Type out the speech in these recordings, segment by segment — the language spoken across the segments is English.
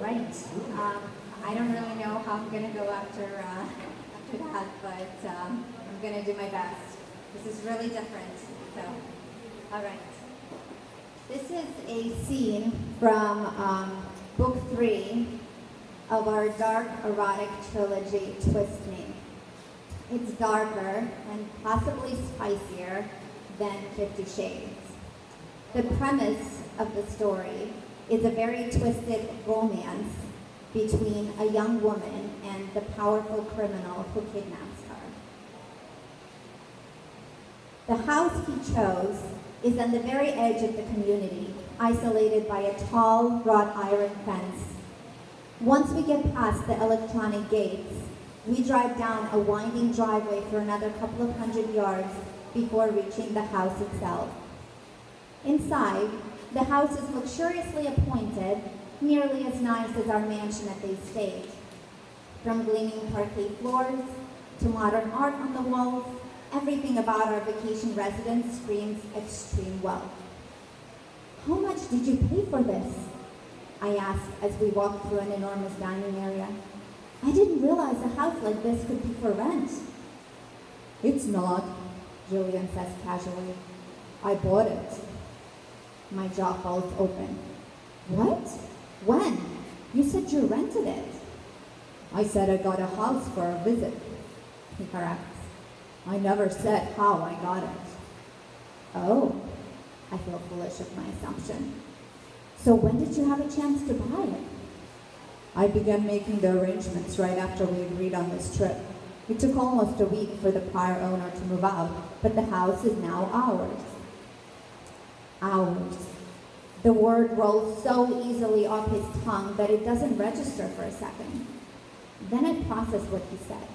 right. I don't really know how I'm going to go after that, but I'm going to do my best. This is really different. So, all right. This is a scene from book 3 of our dark erotic trilogy, Twist Me. It's darker and possibly spicier than 50 Shades. The premise of the story is a very twisted romance between a young woman and the powerful criminal who kidnaps her. The house he chose is on the very edge of the community, isolated by a tall wrought iron fence. Once we get past the electronic gates, we drive down a winding driveway for another couple of hundred yards before reaching the house itself. Inside, the house is luxuriously appointed, nearly as nice as our mansion at the estate. From gleaming parquet floors to modern art on the walls, everything about our vacation residence screams extreme wealth. "How much did you pay for this?" I asked as we walked through an enormous dining area. "I didn't realize a house like this could be for rent." "It's not," Julian says casually. "I bought it." My jaw falls open. "What? When? You said you rented it." "I said I got a house for a visit," he corrects. "I never said how I got it." Oh, I feel foolish of my assumption. "So when did you have a chance to buy it?" "I began making the arrangements right after we agreed on this trip. It took almost a week for the prior owner to move out, but the house is now ours." Ours. The word rolls so easily off his tongue that it doesn't register for a second. Then I process what he said.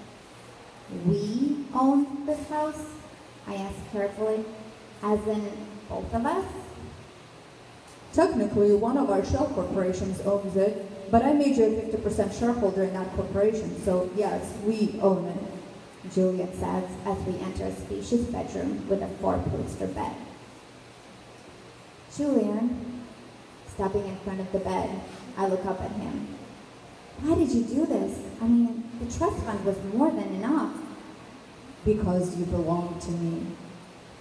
"We own this house?" I asked carefully. "As in, both of us?" "Technically, one of our shell corporations owns it, but I made you a 50% shareholder in that corporation, so yes, we own it," Julian says as we enter a spacious bedroom with a 4-poster bed. "Julian," stepping in front of the bed, I look up at him. "Why did you do this? I mean, the trust fund was more than enough." "Because you belong to me."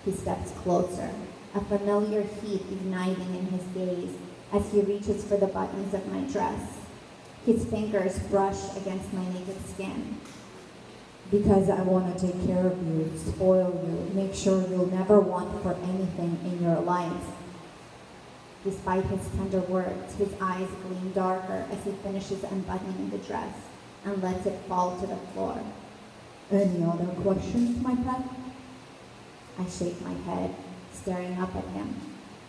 He steps closer, a familiar heat igniting in his gaze as he reaches for the buttons of my dress. His fingers brush against my naked skin. "Because I want to take care of you, spoil you, make sure you'll never want for anything in your life." Despite his tender words, his eyes gleam darker as he finishes unbuttoning the dress and lets it fall to the floor. "Any other questions, my pet?" I shake my head, staring up at him.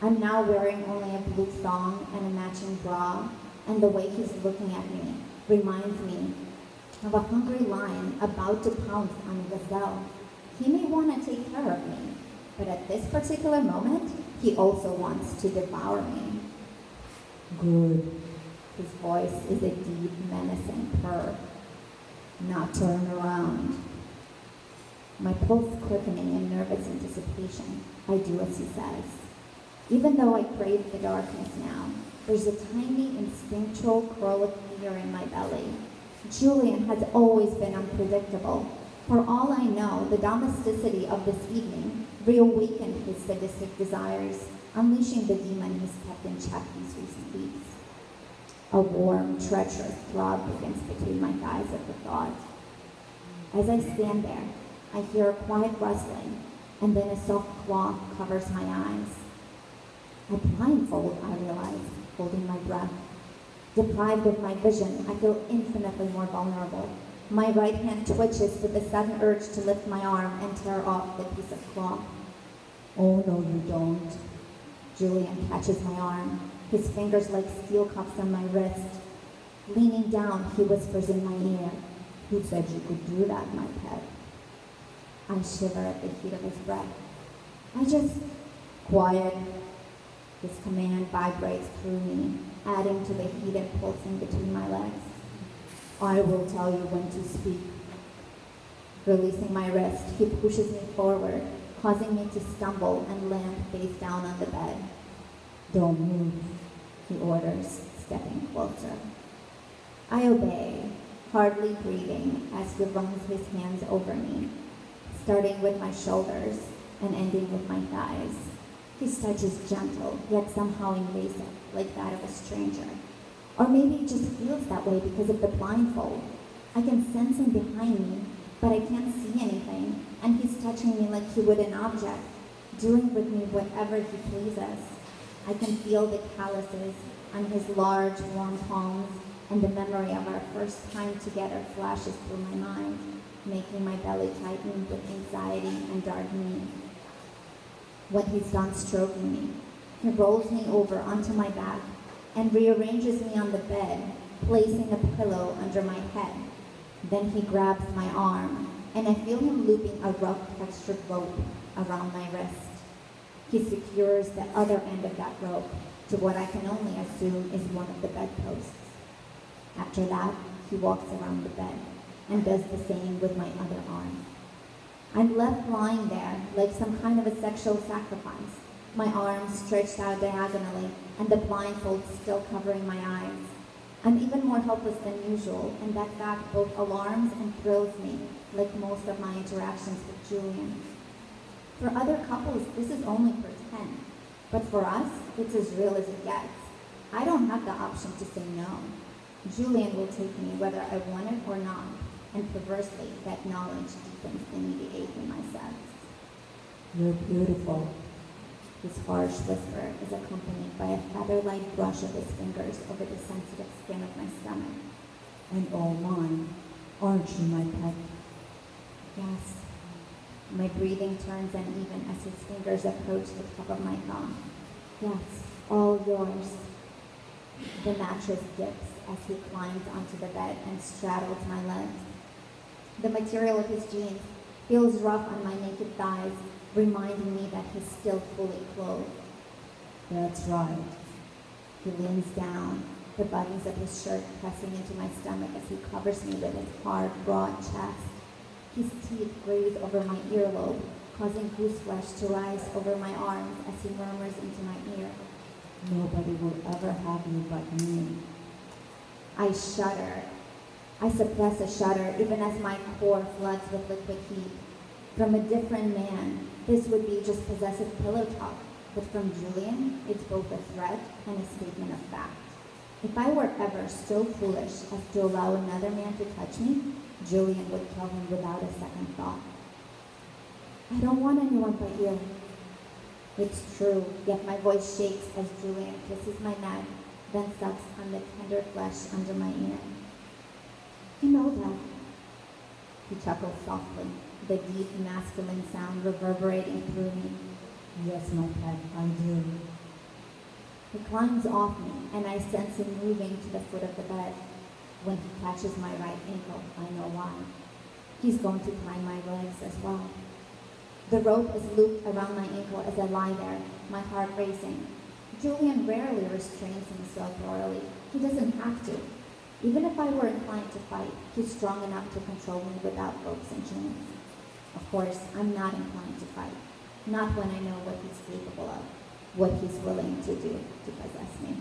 I'm now wearing only a blue thong and a matching bra, and the way he's looking at me reminds me of a hungry lion about to pounce on a gazelle. He may want to take care of me, but at this particular moment, he also wants to devour me. "Good." His voice is a deep, menacing purr. "Now turn around." My pulse quickening in nervous anticipation, I do as he says. Even though I crave the darkness now, there's a tiny instinctual curl of fear in my belly. Julian has always been unpredictable. For all I know, the domesticity of this evening reawakened his sadistic desires, unleashing the demon he's kept in check these recent weeks. A warm, treacherous throb begins between my thighs at the thought. As I stand there, I hear a quiet rustling, and then a soft cloth covers my eyes. I blindfold, I realize, holding my breath. Deprived of my vision, I feel infinitely more vulnerable. My right hand twitches with the sudden urge to lift my arm and tear off the piece of cloth. "Oh, no, you don't." Julian catches my arm, his fingers like steel cuffs on my wrist. Leaning down, he whispers in my ear, "Who said you could do that, my pet?" I shiver at the heat of his breath. "Quiet." His command vibrates through me, adding to the heated pulsing between my legs. "I will tell you when to speak." Releasing my wrist, he pushes me forward, causing me to stumble and land face down on the bed. "Don't move," he orders, stepping closer. I obey, hardly breathing as he runs his hands over me, starting with my shoulders and ending with my thighs. His touch is gentle, yet somehow invasive, like that of a stranger. Or maybe it just feels that way because of the blindfold. I can sense him behind me, but I can't see anything, and he's touching me like he would an object, doing with me whatever he pleases. I can feel the calluses on his large, warm palms, and the memory of our first time together flashes through my mind, making my belly tighten with anxiety and darkening. When he's done stroking me, he rolls me over onto my back and rearranges me on the bed, placing a pillow under my head. Then he grabs my arm, and I feel him looping a rough textured rope around my wrist. He secures the other end of that rope to what I can only assume is one of the bedposts. After that, he walks around the bed and does the same with my other arm. I'm left lying there like some kind of a sexual sacrifice, my arms stretched out diagonally and the blindfold still covering my eyes. I'm even more helpless than usual, and that fact both alarms and thrills me, like most of my interactions with Julian. For other couples, this is only pretend, but for us, it's as real as it gets. I don't have the option to say no. Julian will take me whether I want it or not, and perversely, that knowledge deepens the needy ache in my sex. You're beautiful. His harsh whisper is accompanied by a feather-light brush of his fingers over the sensitive skin of my stomach. And all mine. Aren't you, my pet? Yes. My breathing turns uneven as his fingers approach the top of my thumb. Yes, all yours. The mattress dips as he climbs onto the bed and straddles my legs. The material of his jeans feels rough on my naked thighs, reminding me that he's still fully clothed. That's right. He leans down, the buttons of his shirt pressing into my stomach as he covers me with his hard, broad chest. His teeth graze over my earlobe, causing goose flesh to rise over my arms as he murmurs into my ear. Nobody will ever have you but me. I shudder. I suppress a shudder even as my core floods with liquid heat. From a different man, this would be just possessive pillow talk, but from Julian, it's both a threat and a statement of fact. If I were ever so foolish as to allow another man to touch me, Julian would kill him without a second thought. I don't want anyone but you. It's true, yet my voice shakes as Julian kisses my neck, then sucks on the tender flesh under my ear. You know that. He chuckles softly, the deep masculine sound reverberating through me. Yes, my pet, I do. He climbs off me, and I sense him moving to the foot of the bed. When he catches my right ankle, I know why. He's going to tie my legs as well. The rope is looped around my ankle as I lie there, my heart racing. Julian rarely restrains himself thoroughly. He doesn't have to. Even if I were inclined to fight, he's strong enough to control me without ropes and chains. Of course, I'm not inclined to fight. Not when I know what he's capable of, what he's willing to do to possess me.